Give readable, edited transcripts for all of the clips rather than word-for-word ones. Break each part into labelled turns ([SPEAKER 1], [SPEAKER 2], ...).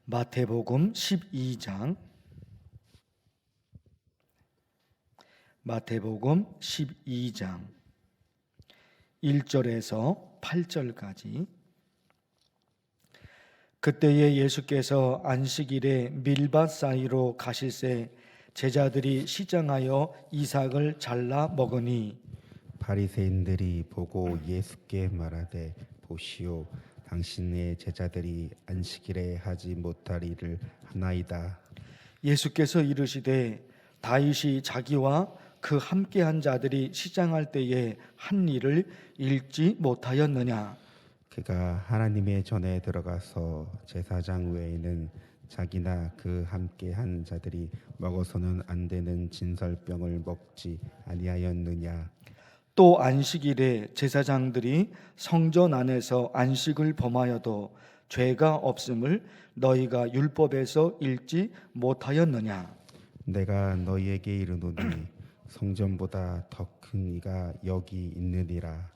[SPEAKER 1] 마태복음 12장 1절에서 8절까지. 그때에 예수께서 안식일에 밀밭 사이로 가실새 제자들이 시장하여 이삭을 잘라 먹으니
[SPEAKER 2] 바리새인들이 보고 예수께 말하되, 보시오, 당신의 제자들이 안식일에 하지 못할 일을 하나이다.
[SPEAKER 1] 예수께서 이르시되, 다윗이 자기와 그 함께한 자들이 시장할 때에 한 일을 읽지 못하였느냐?
[SPEAKER 2] 그가 하나님의 전에 들어가서 제사장 외에는 자기나 그 함께한 자들이 먹어서는 안 되는 진설병을 먹지 아니하였느냐?
[SPEAKER 1] 또 안식일에 제사장들이 성전 안에서 안식을 범하여도 죄가 없음을 너희가 율법에서 읽지 못하였느냐?
[SPEAKER 2] 내가 너희에게 이르노니 성전보다 더 큰 이가 여기 있느니라.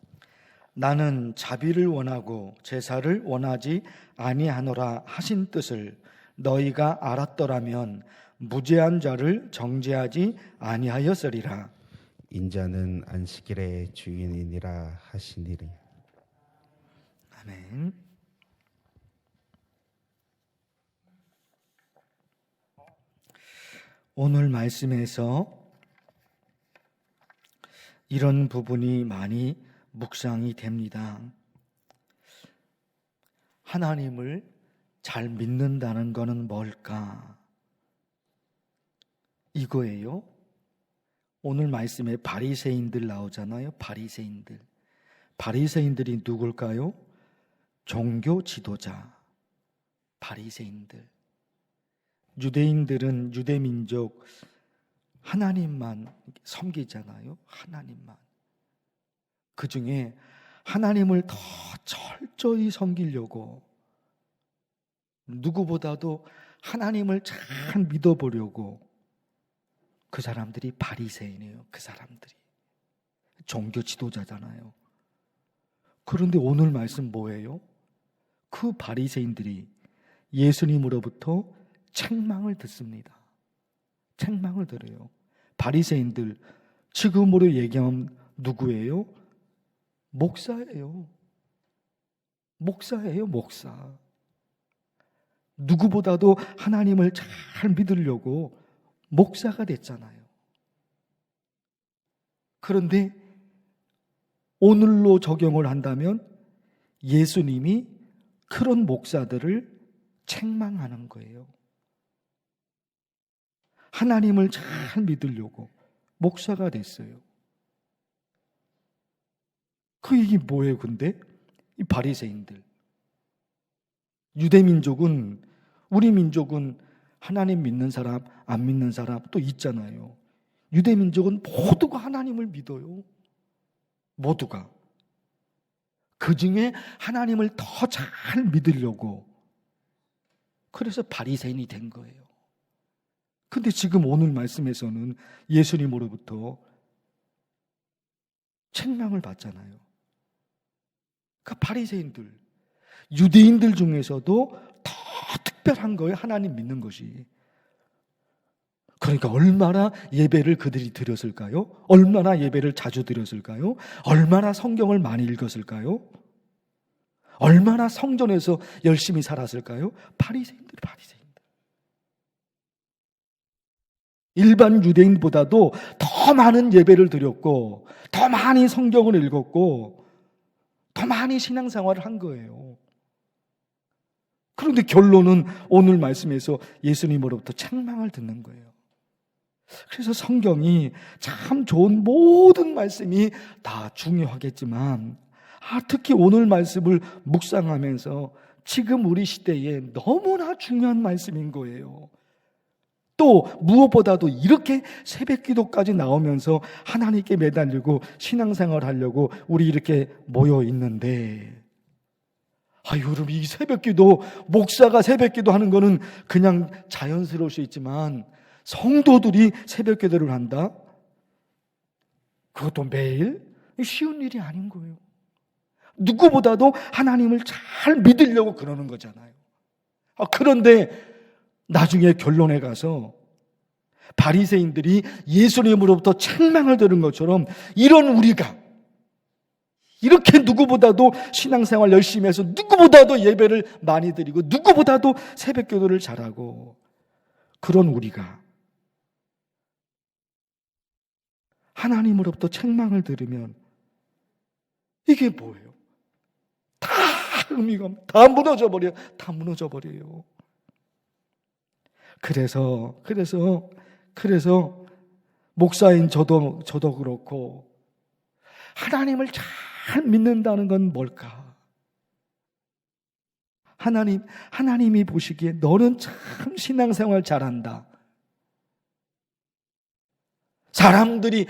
[SPEAKER 1] 나는 자비를 원하고 제사를 원하지 아니하노라 하신 뜻을 너희가 알았더라면 무죄한 자를 정죄하지 아니하였으리라.
[SPEAKER 2] 인자는 안식일의 주인이니라 하시니라.
[SPEAKER 1] 아멘. 오늘 말씀에서 이런 부분이 많이 묵상이 됩니다. 하나님을 잘 믿는다는 것은 뭘까? 이거예요. 오늘 말씀에 바리새인들 나오잖아요. 바리새인들이 누굴까요? 종교 지도자 바리새인들. 유대인들은 유대민족 하나님만 섬기잖아요. 하나님만. 그 중에 하나님을 더 철저히 섬기려고, 누구보다도 하나님을 잘 믿어보려고, 그 사람들이 바리새인이에요. 그 사람들이 종교 지도자잖아요. 그런데 오늘 말씀 뭐예요? 그 바리새인들이 예수님으로부터 책망을 듣습니다. 책망을 들어요. 바리새인들, 지금으로 얘기하면 누구예요? 목사예요. 목사. 누구보다도 하나님을 잘 믿으려고 목사가 됐잖아요. 그런데 오늘로 적용을 한다면 예수님이 그런 목사들을 책망하는 거예요. 하나님을 잘 믿으려고 목사가 됐어요. 그 얘기 뭐예요, 근데? 이 바리새인들. 유대민족은, 우리 민족은 하나님 믿는 사람, 안 믿는 사람 또 있잖아요. 유대민족은 모두가 하나님을 믿어요. 모두가. 그 중에 하나님을 더 잘 믿으려고. 그래서 바리새인이 된 거예요. 근데 지금 오늘 말씀에서는 예수님으로부터 책망을 받잖아요. 그 바리새인들, 유대인들 중에서도 더 특별한 거예요. 하나님 믿는 것이. 그러니까 얼마나 예배를 그들이 드렸을까요? 얼마나 예배를 자주 드렸을까요? 얼마나 성경을 많이 읽었을까요? 얼마나 성전에서 열심히 살았을까요? 바리새인들. 일반 유대인보다도 더 많은 예배를 드렸고, 더 많이 성경을 읽었고, 더 많이 신앙생활을 한 거예요. 그런데 결론은 오늘 말씀에서 예수님으로부터 책망을 듣는 거예요. 그래서 성경이 참 좋은 모든 말씀이 다 중요하겠지만, 특히 오늘 말씀을 묵상하면서 지금 우리 시대에 너무나 중요한 말씀인 거예요. 또 무엇보다도 이렇게 새벽 기도까지 나오면서 하나님께 매달리고 신앙생활 하려고 우리 이렇게 모여 있는데, 여러분, 이 새벽 기도, 목사가 새벽 기도 하는 거는 그냥 자연스러울 수 있지만 성도들이 새벽 기도를 한다? 그것도 매일? 쉬운 일이 아닌 거예요. 누구보다도 하나님을 잘 믿으려고 그러는 거잖아요. 그런데 나중에 결론에 가서 바리새인들이 예수님으로부터 책망을 들은 것처럼 이런 우리가 이렇게 누구보다도 신앙생활 열심히 해서 누구보다도 예배를 많이 드리고 누구보다도 새벽기도를 잘하고 그런 우리가 하나님으로부터 책망을 들으면 이게 뭐예요? 다 의미가 다 무너져 버려요. 다 무너져 버려요. 그래서 목사인 저도 그렇고 하나님을 잘 믿는다는 건 뭘까? 하나님이 보시기에 너는 참 신앙생활 잘한다. 사람들이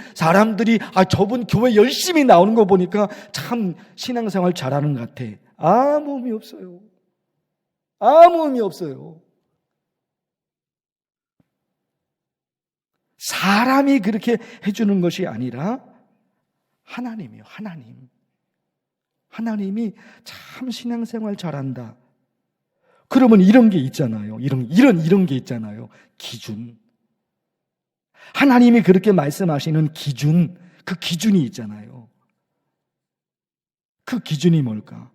[SPEAKER 1] 저분 교회 열심히 나오는 거 보니까 참 신앙생활 잘하는 것 같아. 아무 의미 없어요. 아무 의미 없어요. 사람이 그렇게 해주는 것이 아니라 하나님이요. 하나님이 참 신앙생활 잘한다. 그러면 이런 게 있잖아요. 이런 게 있잖아요. 기준. 하나님이 그렇게 말씀하시는 기준, 그 기준이 있잖아요. 그 기준이 뭘까?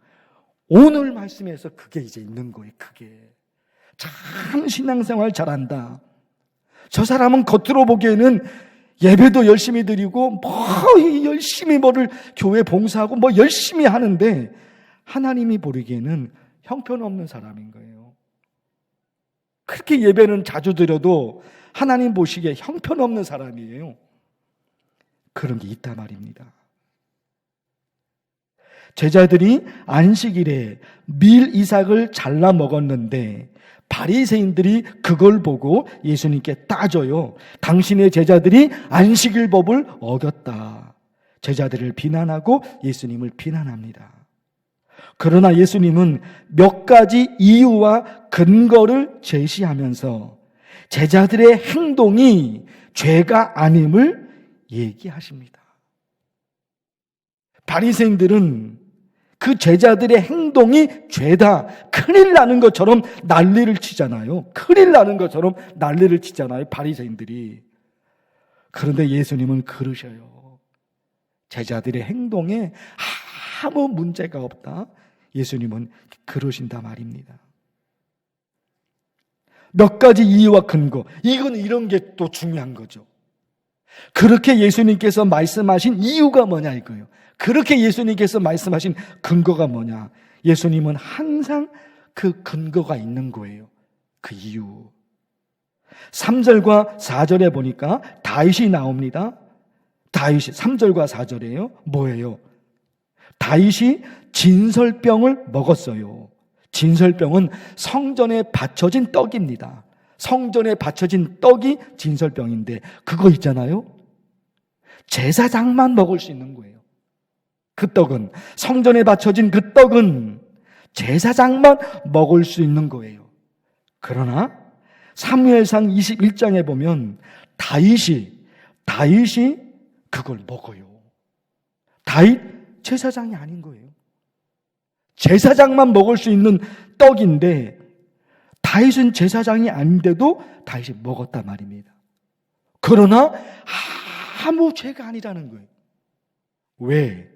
[SPEAKER 1] 오늘 말씀에서 그게 이제 있는 거예요. 그게. 참 신앙생활 잘한다. 저 사람은 겉으로 보기에는 예배도 열심히 드리고 열심히 교회 봉사하고 열심히 하는데 하나님이 보기에는 형편없는 사람인 거예요. 그렇게 예배는 자주 드려도 하나님 보시기에 형편없는 사람이에요. 그런 게 있단 말입니다. 제자들이 안식일에 밀 이삭을 잘라 먹었는데 바리새인들이 그걸 보고 예수님께 따져요. 당신의 제자들이 안식일법을 어겼다. 제자들을 비난하고 예수님을 비난합니다. 그러나 예수님은 몇 가지 이유와 근거를 제시하면서 제자들의 행동이 죄가 아님을 얘기하십니다. 바리새인들은 그 제자들의 행동이 죄다, 큰일 나는 것처럼 난리를 치잖아요. 큰일 나는 것처럼 난리를 치잖아요, 바리새인들이. 그런데 예수님은 그러셔요. 제자들의 행동에 아무 문제가 없다. 예수님은 그러신다 말입니다. 몇 가지 이유와 근거, 이런 게 또 중요한 거죠. 그렇게 예수님께서 말씀하신 이유가 뭐냐 이거예요. 그렇게 예수님께서 말씀하신 근거가 뭐냐. 예수님은 항상 그 근거가 있는 거예요. 그 이유. 3절과 4절에 보니까 다윗이 나옵니다. 다윗이 3절과 4절이에요. 뭐예요? 다윗이 진설병을 먹었어요. 진설병은 성전에 바쳐진 떡입니다. 성전에 바쳐진 떡이 진설병인데 그거 있잖아요. 제사장만 먹을 수 있는 거예요. 그 떡은, 성전에 바쳐진 그 떡은 제사장만 먹을 수 있는 거예요. 그러나 사무엘상 21장에 보면 다윗이 그걸 먹어요. 다윗 제사장이 아닌 거예요. 제사장만 먹을 수 있는 떡인데 다윗은 제사장이 아닌데도 다윗이 먹었단 말입니다. 그러나 아무 죄가 아니라는 거예요. 왜?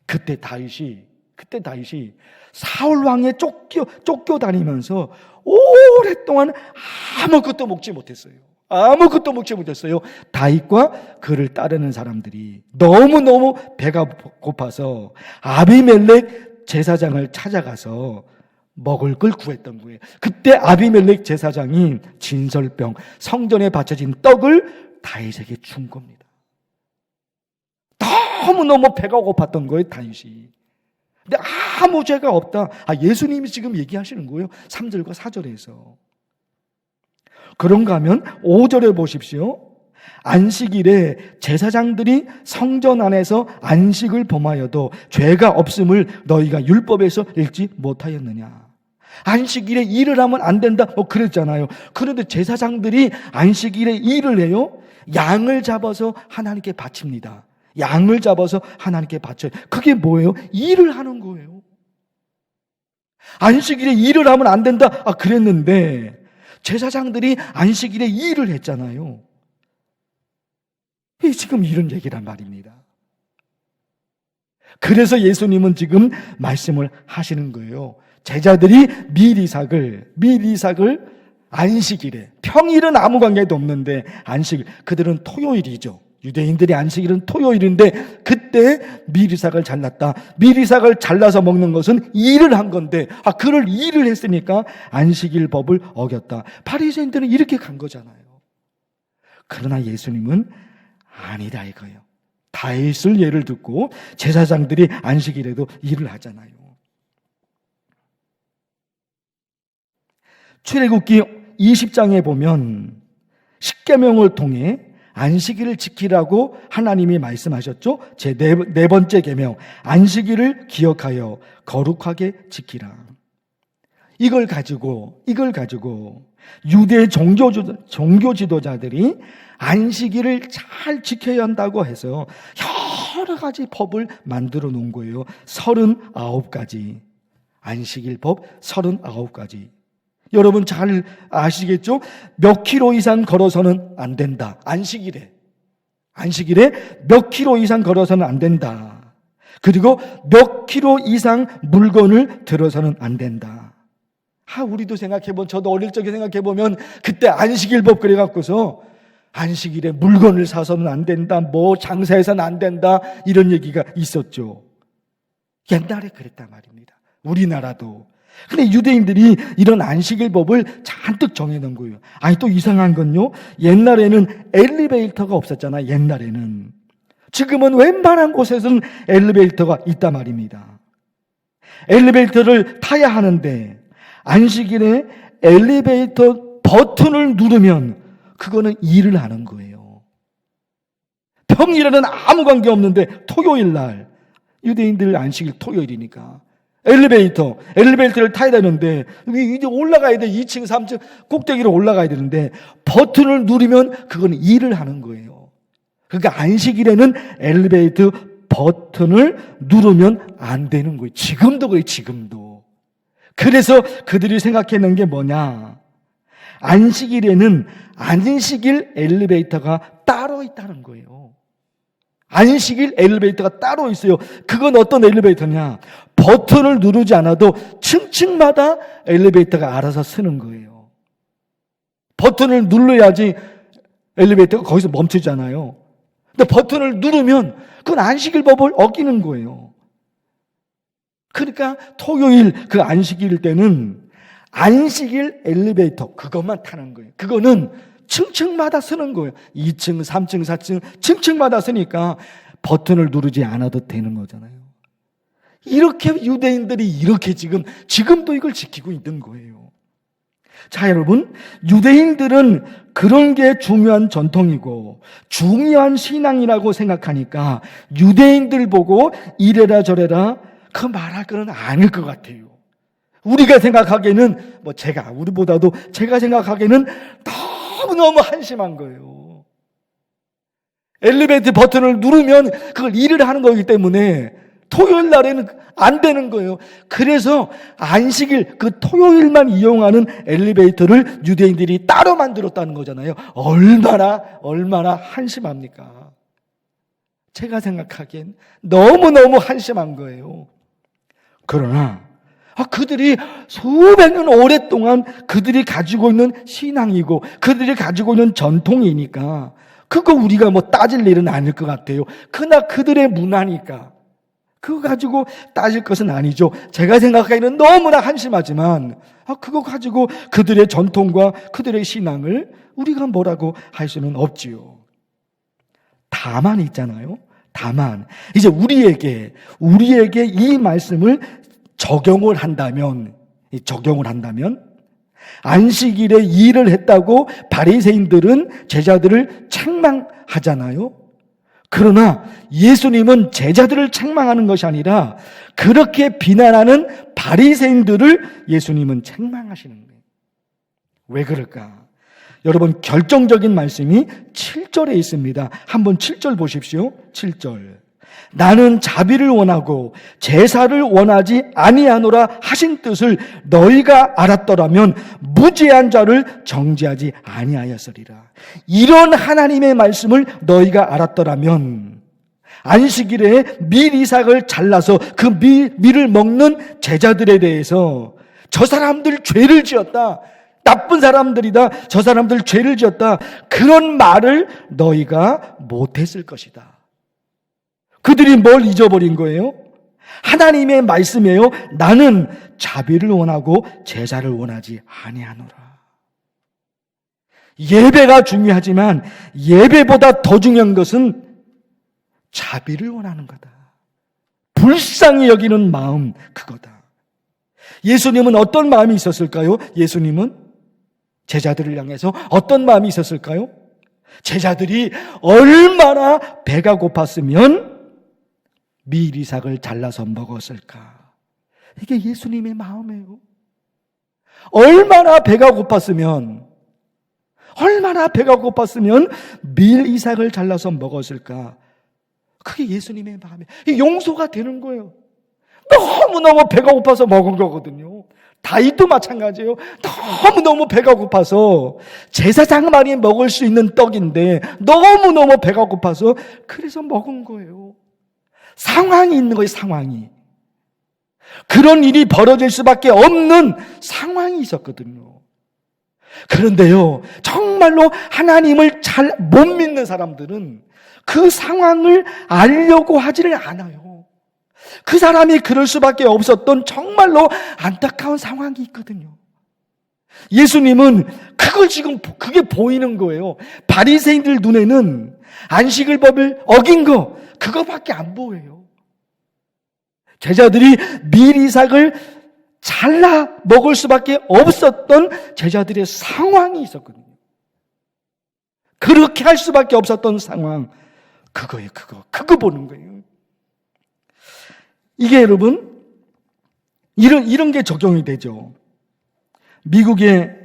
[SPEAKER 1] 그때 다윗이 사울 왕에 쫓겨다니면서 오랫동안 아무것도 먹지 못했어요. 다윗과 그를 따르는 사람들이 너무너무 배가 고파서 아비멜렉 제사장을 찾아가서 먹을 걸 구했던 거예요. 그때 아비멜렉 제사장이 진설병, 성전에 바쳐진 떡을 다윗에게 준 겁니다. 너무너무 배가 고팠던 거예요, 다윗이. 근데 아무 죄가 없다. 예수님이 지금 얘기하시는 거예요. 3절과 4절에서. 그런가 하면 5절에 보십시오. 안식일에 제사장들이 성전 안에서 안식을 범하여도 죄가 없음을 너희가 율법에서 읽지 못하였느냐. 안식일에 일을 하면 안 된다 그랬잖아요. 그런데 제사장들이 안식일에 일을 해요. 양을 잡아서 하나님께 바칩니다. 양을 잡아서 하나님께 바쳐요. 그게 뭐예요? 일을 하는 거예요. 안식일에 일을 하면 안 된다. 그랬는데 제사장들이 안식일에 일을 했잖아요. 지금 이런 얘기란 말입니다. 그래서 예수님은 지금 말씀을 하시는 거예요. 제자들이 미리삭을 안식일에, 평일은 아무 관계도 없는데 안식일, 그들은 토요일이죠. 유대인들이 안식일은 토요일인데 그때 미리삭을 잘랐다. 미리삭을 잘라서 먹는 것은 일을 한 건데 그를 일을 했으니까 안식일 법을 어겼다. 바리새인들은 이렇게 간 거잖아요. 그러나 예수님은 아니다 이거예요. 다윗을 예를 듣고 제사장들이 안식일에도 일을 하잖아요. 출애굽기 20장에 보면 십계명을 통해 안식일을 지키라고 하나님이 말씀하셨죠. 제 네 번째 계명, 안식일을 기억하여 거룩하게 지키라. 이걸 가지고 유대 종교 지도자들이 안식일을 잘 지켜야 한다고 해서 여러 가지 법을 만들어 놓은 거예요. 39가지. 안식일 법 39가지. 여러분 잘 아시겠죠? 몇 킬로 이상 걸어서는 안 된다. 안식일에 몇 킬로 이상 걸어서는 안 된다. 그리고 몇 킬로 이상 물건을 들어서는 안 된다. 우리도 저도 어릴 적에 생각해보면 그때 안식일법 그래갖고서 안식일에 물건을 사서는 안 된다, 장사해서는 안 된다, 이런 얘기가 있었죠. 옛날에 그랬단 말입니다. 우리나라도. 근데 유대인들이 이런 안식일법을 잔뜩 정해놓은 거예요. 또 이상한 건요, 옛날에는 엘리베이터가 없었잖아요. 옛날에는. 지금은 웬만한 곳에서는 엘리베이터가 있단 말입니다. 엘리베이터를 타야 하는데 안식일에 엘리베이터 버튼을 누르면 그거는 일을 하는 거예요. 평일에는 아무 관계 없는데 토요일 날, 유대인들 안식일 토요일이니까 엘리베이터를 타야 되는데 이제 올라가야 돼. 2층 3층 꼭대기로 올라가야 되는데 버튼을 누르면 그건 일을 하는 거예요. 그러니까 안식일에는 엘리베이터 버튼을 누르면 안 되는 거예요. 지금도 그래요. 지금도. 그래서 그들이 생각해낸 게 뭐냐, 안식일에는 안식일 엘리베이터가 따로 있다는 거예요. 안식일 엘리베이터가 따로 있어요. 그건 어떤 엘리베이터냐, 버튼을 누르지 않아도 층층마다 엘리베이터가 알아서 쓰는 거예요. 버튼을 눌러야지 엘리베이터가 거기서 멈추잖아요. 근데 버튼을 누르면 그건 안식일 법을 어기는 거예요. 그러니까 토요일 그 안식일 때는 안식일 엘리베이터 그것만 타는 거예요. 그거는 층층마다 쓰는 거예요. 2층, 3층, 4층 층층마다 쓰니까 버튼을 누르지 않아도 되는 거잖아요. 이렇게 유대인들이 이렇게 지금도 이걸 지키고 있는 거예요. 자, 여러분, 유대인들은 그런 게 중요한 전통이고 중요한 신앙이라고 생각하니까 유대인들 보고 이래라 저래라 그 말할 거는 아닐 것 같아요. 우리가 생각하기에는 우리보다도 제가 생각하기에는 너무너무 한심한 거예요. 엘리베이터 버튼을 누르면 그걸 일을 하는 거기 때문에 토요일 날에는 안 되는 거예요. 그래서 안식일 그 토요일만 이용하는 엘리베이터를 유대인들이 따로 만들었다는 거잖아요. 얼마나 한심합니까? 제가 생각하기엔 너무너무 한심한 거예요. 그러나 그들이 수백 년 오랫동안 그들이 가지고 있는 신앙이고 그들이 가지고 있는 전통이니까 그거 우리가 따질 일은 아닐 것 같아요. 그러나 그들의 문화니까 그거 가지고 따질 것은 아니죠. 제가 생각하기에는 너무나 한심하지만 그거 가지고 그들의 전통과 그들의 신앙을 우리가 뭐라고 할 수는 없지요. 다만 있잖아요. 다만 이제 우리에게 이 말씀을 적용을 한다면 안식일에 일을 했다고 바리새인들은 제자들을 책망하잖아요. 그러나 예수님은 제자들을 책망하는 것이 아니라 그렇게 비난하는 바리새인들을 예수님은 책망하시는 거예요. 왜 그럴까? 여러분, 결정적인 말씀이 7절에 있습니다. 한번 7절 보십시오. 7절. 나는 자비를 원하고 제사를 원하지 아니하노라 하신 뜻을 너희가 알았더라면 무죄한 자를 정죄하지 아니하였으리라. 이런 하나님의 말씀을 너희가 알았더라면 안식일에 밀 이삭을 잘라서 그 밀을 먹는 제자들에 대해서 저 사람들 죄를 지었다, 나쁜 사람들이다, 저 사람들 죄를 지었다, 그런 말을 너희가 못했을 것이다. 그들이 뭘 잊어버린 거예요? 하나님의 말씀이에요. 나는 자비를 원하고 제사를 원하지 아니하노라. 예배가 중요하지만 예배보다 더 중요한 것은 자비를 원하는 거다. 불쌍히 여기는 마음, 그거다. 예수님은 어떤 마음이 있었을까요? 예수님은 제자들을 향해서 어떤 마음이 있었을까요? 제자들이 얼마나 배가 고팠으면 밀 이삭을 잘라서 먹었을까? 이게 예수님의 마음이에요. 얼마나 배가 고팠으면 밀 이삭을 잘라서 먹었을까? 그게 예수님의 마음이에요. 이 용서가 되는 거예요. 너무너무 배가 고파서 먹은 거거든요. 다윗도 마찬가지예요. 너무너무 배가 고파서 제사장만이 먹을 수 있는 떡인데 너무너무 배가 고파서 그래서 먹은 거예요. 상황이 있는 거예요, 상황이. 그런 일이 벌어질 수밖에 없는 상황이 있었거든요. 그런데요, 정말로 하나님을 잘 못 믿는 사람들은 그 상황을 알려고 하지를 않아요. 그 사람이 그럴 수밖에 없었던 정말로 안타까운 상황이 있거든요. 예수님은 그걸 지금 그게 보이는 거예요. 바리새인들 눈에는 안식일 법을 어긴 거 그거밖에 안 보여요. 제자들이 밀 이삭을 잘라 먹을 수밖에 없었던 제자들의 상황이 있었거든요. 그렇게 할 수밖에 없었던 상황, 그거예요. 그거 보는 거예요. 이게 여러분 이런 게 적용이 되죠. 미국의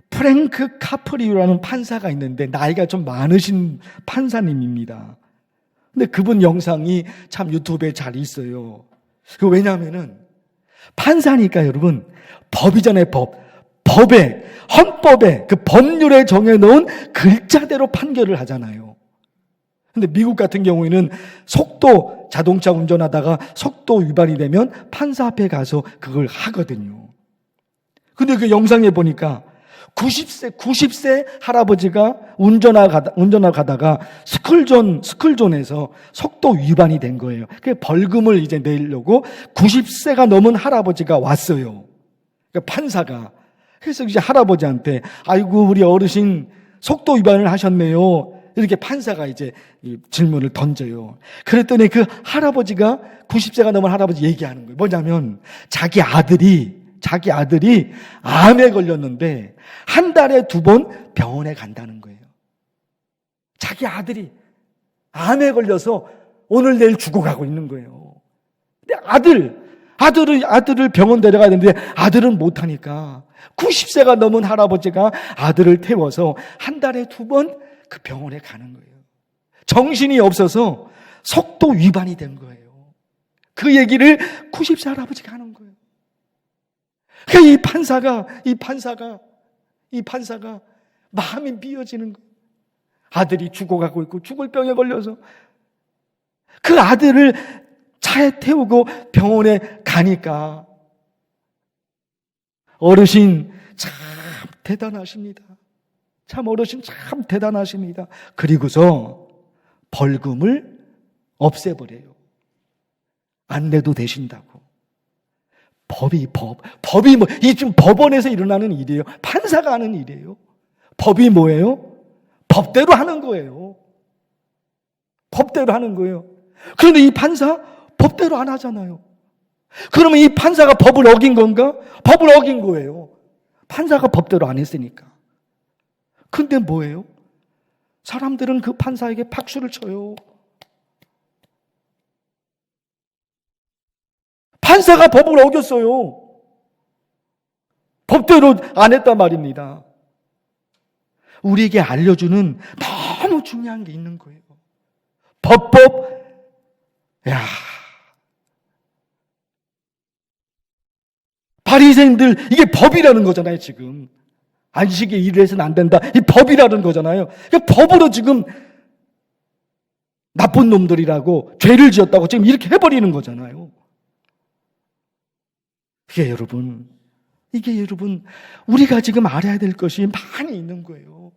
[SPEAKER 1] 프랭크 카프리오라는 판사가 있는데 나이가 좀 많으신 판사님입니다. 근데 그분 영상이 참 유튜브에 잘 있어요. 왜냐하면은 판사니까 여러분 법이잖아요. 법에 헌법에 그 법률에 정해놓은 글자대로 판결을 하잖아요. 근데 미국 같은 경우에는 자동차 운전하다가 속도 위반이 되면 판사 앞에 가서 그걸 하거든요. 근데 그 영상에 보니까 90세 할아버지가 운전하다가 스쿨존에서 속도 위반이 된 거예요. 그 벌금을 이제 내려고 90세가 넘은 할아버지가 왔어요. 그러니까 판사가. 그래서 이제 할아버지한테 아이고 우리 어르신 속도 위반을 하셨네요. 이렇게 판사가 이제 질문을 던져요. 그랬더니 그 할아버지가 90세가 넘은 할아버지 얘기하는 거예요. 뭐냐면 자기 아들이 암에 걸렸는데 한 달에 2번 병원에 간다는 거예요. 자기 아들이 암에 걸려서 오늘 내일 죽어가고 있는 거예요. 근데 아들을 병원 데려가야 되는데 아들은 못하니까 90세가 넘은 할아버지가 아들을 태워서 한 달에 2번 그 병원에 가는 거예요. 정신이 없어서 속도 위반이 된 거예요. 그 얘기를 90세 할아버지가 하는 거예요. 그러니까 이 판사가 마음이 미어지는 거예요. 아들이 죽어가고 있고 죽을 병에 걸려서 그 아들을 차에 태우고 병원에 가니까 어르신 참 대단하십니다. 어르신 참 대단하십니다. 그리고서 벌금을 없애버려요. 안 내도 되신다고. 법이 지금 법원에서 일어나는 일이에요. 판사가 하는 일이에요. 법이 뭐예요? 법대로 하는 거예요. 법대로 하는 거예요. 그런데 이 판사 법대로 안 하잖아요. 그러면 이 판사가 법을 어긴 건가? 법을 어긴 거예요. 판사가 법대로 안 했으니까. 근데 뭐예요? 사람들은 그 판사에게 박수를 쳐요. 판사가 법을 어겼어요. 법대로 안 했단 말입니다. 우리에게 알려주는 너무 중요한 게 있는 거예요. 법법. 야, 바리새인들, 이게 법이라는 거잖아요. 지금 안식에 일을 해서는 안 된다, 이 법이라는 거잖아요. 그러니까 법으로 지금 나쁜 놈들이라고 죄를 지었다고 지금 이렇게 해버리는 거잖아요. 이게 여러분 우리가 지금 알아야 될 것이 많이 있는 거예요.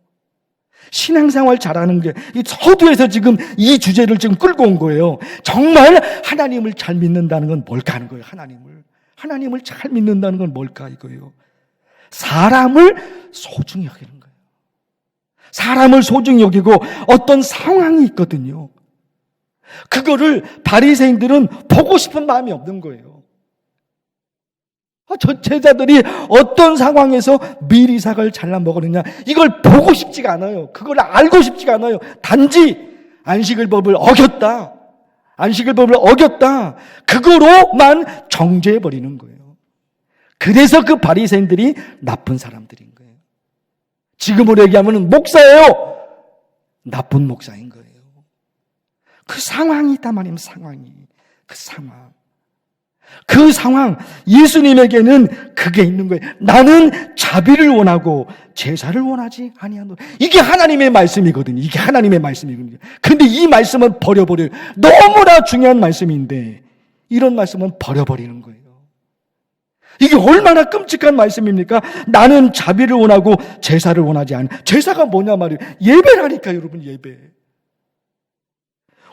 [SPEAKER 1] 신앙생활 잘하는 게, 이 서두에서 지금 이 주제를 지금 끌고 온 거예요. 정말 하나님을 잘 믿는다는 건 뭘까 하는 거예요. 하나님을 잘 믿는다는 건 뭘까 이거예요. 사람을 소중히 여기는 거예요. 사람을 소중히 여기고 어떤 상황이 있거든요. 그거를 바리새인들은 보고 싶은 마음이 없는 거예요. 저 제자들이 어떤 상황에서 미리삭을 잘라 먹었느냐, 이걸 보고 싶지가 않아요. 그걸 알고 싶지가 않아요. 단지 안식일 법을 어겼다, 그거로만 정죄해버리는 거예요. 그래서 그 바리새인들이 나쁜 사람들인 거예요. 지금으로 얘기하면 목사예요. 나쁜 목사인 거예요. 그 상황이 있단 말이에요. 그 상황, 예수님에게는 그게 있는 거예요. 나는 자비를 원하고 제사를 원하지 아니하노라. 이게 하나님의 말씀이거든요. 근데 이 말씀은 버려버려요. 너무나 중요한 말씀인데 이런 말씀은 버려버리는 거예요. 이게 얼마나 끔찍한 말씀입니까? 나는 자비를 원하고 제사를 원하지 않아. 제사가 뭐냐 말이에요. 예배라니까 여러분, 예배.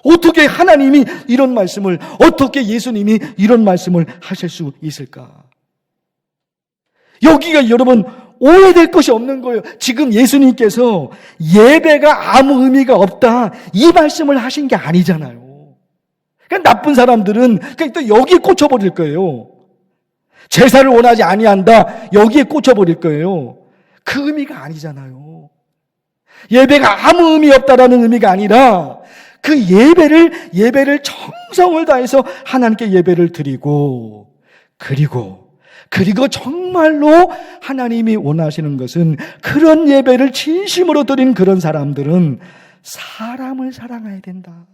[SPEAKER 1] 어떻게 하나님이 이런 말씀을, 어떻게 예수님이 이런 말씀을 하실 수 있을까? 여기가 여러분 오해될 것이 없는 거예요. 지금 예수님께서 예배가 아무 의미가 없다, 이 말씀을 하신 게 아니잖아요. 그러니까 나쁜 사람들은 그냥 또 여기에 꽂혀버릴 거예요. 제사를 원하지 아니한다, 여기에 꽂혀버릴 거예요. 그 의미가 아니잖아요. 예배가 아무 의미 없다라는 의미가 아니라 그 예배를 정성을 다해서 하나님께 예배를 드리고, 그리고 정말로 하나님이 원하시는 것은 그런 예배를 진심으로 드린 그런 사람들은 사람을 사랑해야 된다.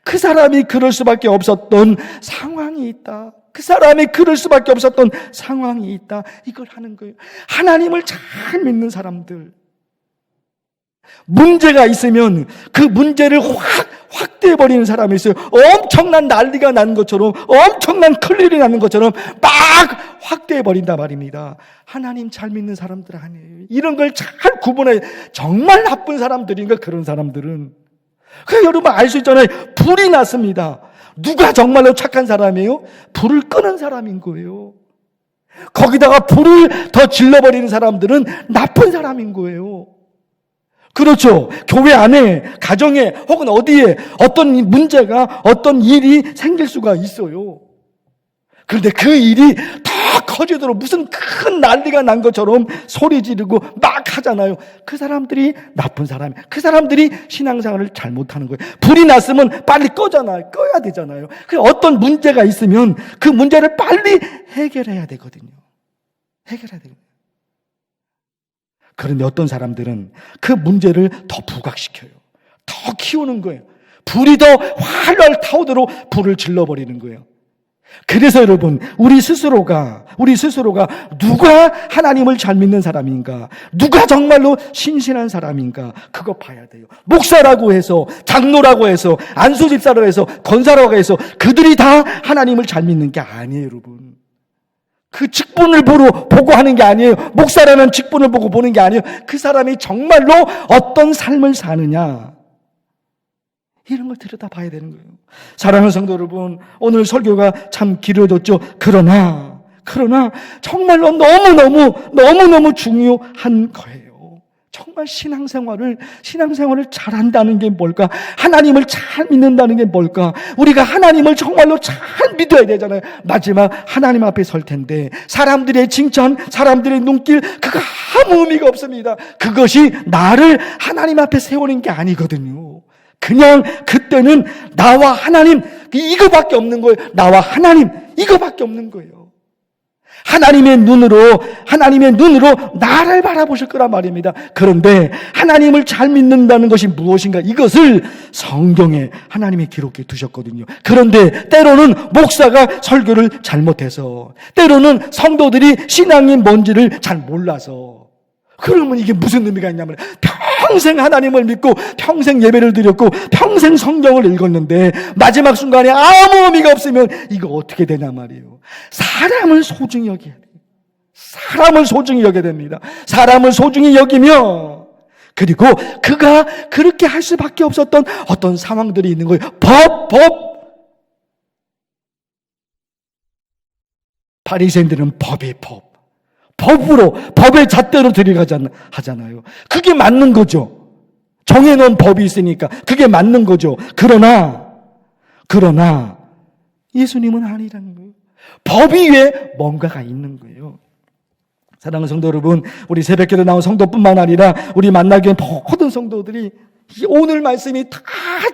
[SPEAKER 1] 그 사람이 그럴 수밖에 없었던 상황이 있다. 이걸 하는 거예요. 하나님을 잘 믿는 사람들, 문제가 있으면 그 문제를 확대해버리는 사람이 있어요. 엄청난 난리가 나는 것처럼, 엄청난 큰일이 나는 것처럼 막 확대해버린단 말입니다. 하나님 잘 믿는 사람들 아니에요. 이런 걸 잘 구분해. 정말 나쁜 사람들인가, 그런 사람들은. 그래서 여러분 알 수 있잖아요. 불이 났습니다. 누가 정말로 착한 사람이에요? 불을 끄는 사람인 거예요. 거기다가 불을 더 질러버리는 사람들은 나쁜 사람인 거예요. 그렇죠. 교회 안에, 가정에, 혹은 어디에 어떤 문제가, 어떤 일이 생길 수가 있어요. 그런데 그 일이 더 커지도록 무슨 큰 난리가 난 것처럼 소리 지르고 막 하잖아요. 그 사람들이 나쁜 사람이에요. 그 사람들이 신앙생활을 잘못하는 거예요. 불이 났으면 빨리 꺼야 되잖아요. 어떤 문제가 있으면 그 문제를 빨리 해결해야 되거든요. 그런데 어떤 사람들은 그 문제를 더 부각시켜요. 더 키우는 거예요. 불이 더 활활 타오도록 불을 질러버리는 거예요. 그래서 여러분, 우리 스스로가 누가 하나님을 잘 믿는 사람인가, 누가 정말로 신실한 사람인가, 그거 봐야 돼요. 목사라고 해서, 장로라고 해서, 안수집사라고 해서, 권사라고 해서 그들이 다 하나님을 잘 믿는 게 아니에요, 여러분. 그 직분을 보고 하는 게 아니에요. 목사라는 직분을 보고 보는 게 아니에요. 그 사람이 정말로 어떤 삶을 사느냐, 이런 걸 들여다봐야 되는 거예요. 사랑하는 성도 여러분, 오늘 설교가 참 길어졌죠. 그러나 정말로 너무너무 중요한 거예요. 정말 신앙생활을 잘한다는 게 뭘까? 하나님을 잘 믿는다는 게 뭘까? 우리가 하나님을 정말로 잘 믿어야 되잖아요. 마지막 하나님 앞에 설 텐데 사람들의 칭찬, 사람들의 눈길, 그거 아무 의미가 없습니다. 그것이 나를 하나님 앞에 세우는 게 아니거든요. 그냥 그때는 나와 하나님, 이거밖에 없는 거예요. 나와 하나님, 이거밖에 없는 거예요. 하나님의 눈으로 나를 바라보실 거란 말입니다. 그런데 하나님을 잘 믿는다는 것이 무엇인가? 이것을 성경에 하나님이 기록해 두셨거든요. 그런데 때로는 목사가 설교를 잘못해서, 때로는 성도들이 신앙이 뭔지를 잘 몰라서, 그러면 이게 무슨 의미가 있냐면, 평생 하나님을 믿고 평생 예배를 드렸고 평생 성경을 읽었는데 마지막 순간에 아무 의미가 없으면 이거 어떻게 되냐 말이에요. 사람을 소중히 여겨야 돼요. 사람을 소중히 여겨야 됩니다. 사람을 소중히 여기며, 그리고 그가 그렇게 할 수밖에 없었던 어떤 상황들이 있는 거예요. 바리새인들은 법의 법으로, 법의 잣대로 하잖아요. 그게 맞는 거죠. 정해놓은 법이 있으니까 그게 맞는 거죠. 그러나 예수님은 아니라는 거예요. 법 위에 뭔가가 있는 거예요. 사랑하는 성도 여러분, 우리 새벽기도 나온 성도뿐만 아니라 우리 만나기 위한 모든 성도들이 오늘 말씀이 다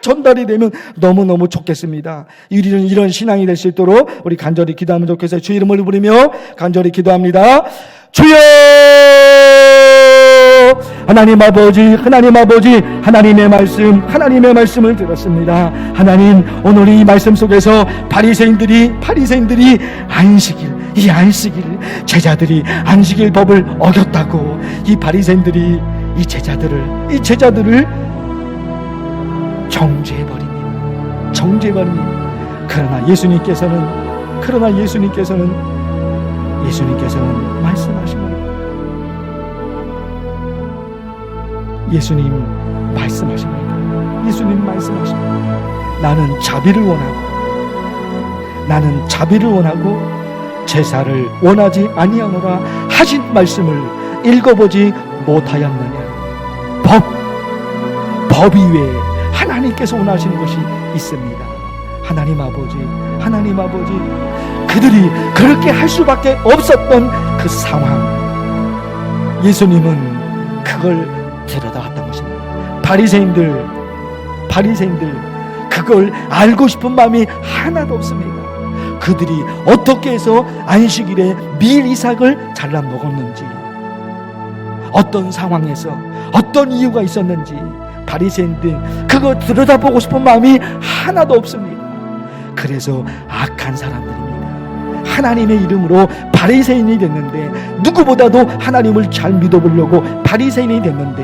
[SPEAKER 1] 전달이 되면 너무너무 좋겠습니다. 이런 신앙이 될 수 있도록 우리 간절히 기도하면 좋겠어요. 주 이름을 부르며 간절히 기도합니다. 주여! 하나님 아버지, 하나님의 말씀을 들었습니다. 하나님, 오늘 이 말씀 속에서 바리새인들이 이 안식일, 제자들이 안식일 법을 어겼다고, 이 바리새인들이 이 제자들을 정죄해버립니다. 그러나 예수님께서는 말씀하신 겁니다. 예수님 말씀하십니다. 나는 자비를 원하고 제사를 원하지 아니하노라 하신 말씀을 읽어보지 못하였느냐. 법 이외에 하나님께서 원하시는 것이 있습니다. 하나님 아버지, 그들이 그렇게 할 수밖에 없었던 그 상황, 예수님은 그걸 들여다봤던 것입니다. 바리새인들 그걸 알고 싶은 마음이 하나도 없습니다. 그들이 어떻게 해서 안식일에 밀 이삭을 잘라 먹었는지, 어떤 상황에서 어떤 이유가 있었는지 바리새인들 그거 들여다보고 싶은 마음이 하나도 없습니다. 그래서 악한 사람들입니다. 하나님의 이름으로 바리새인이 됐는데, 누구보다도 하나님을 잘 믿어보려고 바리새인이 됐는데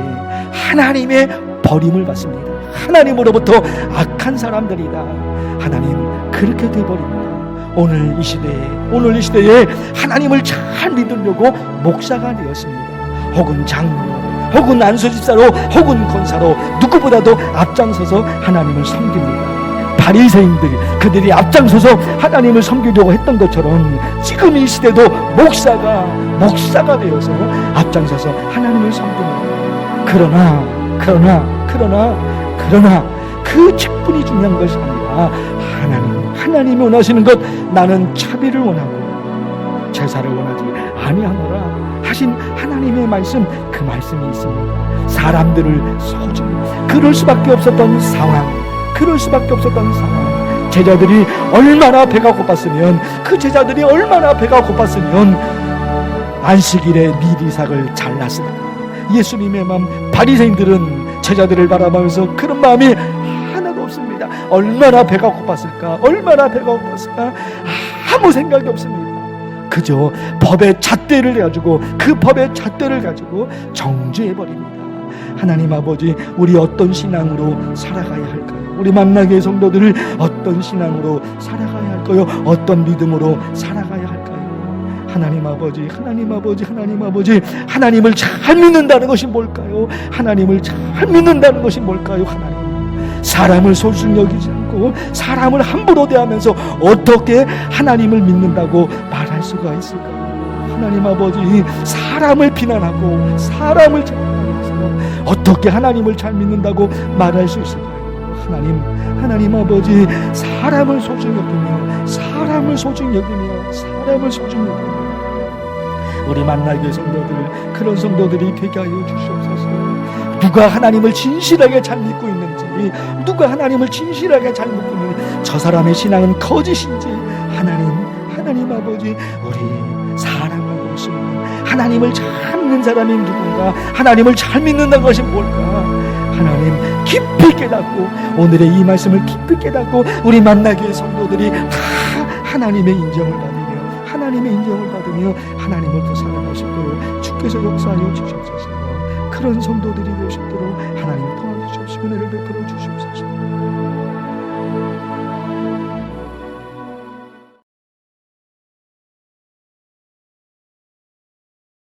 [SPEAKER 1] 하나님의 버림을 받습니다. 하나님으로부터 악한 사람들이다. 하나님 그렇게 돼버립니다. 오늘 이 시대에 하나님을 잘 믿으려고 목사가 되었습니다. 혹은 장로, 혹은 안수집사로, 혹은 권사로 누구보다도 앞장서서 하나님을 섬깁니다. 바리새인들, 그들이 앞장서서 하나님을 섬기려고 했던 것처럼 지금 이 시대도 목사가 되어서 앞장서서 하나님을 섬깁니다. 그러나 그 직분이 중요한 것이 아니라 하나님이 원하시는 것, 나는 자비를 원하고 제사를 원하지 아니하노라 하신 하나님의 말씀, 그 말씀이 있습니다. 사람들을 소중히, 그럴 수밖에 없었던 상황, 제자들이 얼마나 배가 고팠으면 안식일에 밀이삭을 잘랐을까. 예수님의 마음, 바리새인들은 제자들을 바라보면서 그런 마음이 하나도 없습니다. 얼마나 배가 고팠을까, 아무 생각이 없습니다. 그저 법의 잣대를 가지고 정죄해버립니다. 하나님 아버지, 우리 어떤 신앙으로 살아가야 할까요? 우리 만나게 성도들을 어떤 신앙으로 살아가야 할까요? 어떤 믿음으로 살아가야 할까요? 하나님 아버지, 하나님을 잘 믿는다는 것이 뭘까요? 하나님, 사람을 소중히 여기지 않고 사람을 함부로 대하면서 어떻게 하나님을 믿는다고 말할 수가 있을까요? 하나님 아버지, 사람을 비난하고 사람을 책망하면서 어떻게 하나님을 잘 믿는다고 말할 수 있을까요? 하나님 아버지, 사람을 소중히 여기며 우리 만나기의 성도들, 그런 성도들이 되게 하여 주시옵소서. 누가 하나님을 진실하게 잘 믿고 있는지, 저 사람의 신앙은 거짓인지 하나님 아버지, 우리 하나님을 잘 믿는 사람이 누군가, 하나님을 잘 믿는다는 것이 뭘까? 하나님 깊이 깨닫고, 오늘의 이 말씀을 깊이 깨닫고 우리 만나교회 성도들이 다 하나님의 인정을 받으며 하나님을 더 사랑할 수 있도록 주께서 역사하여 주시옵소서. 그런 성도들이 될 수 있도록 하나님 도와주시옵시고 은혜를 베풀어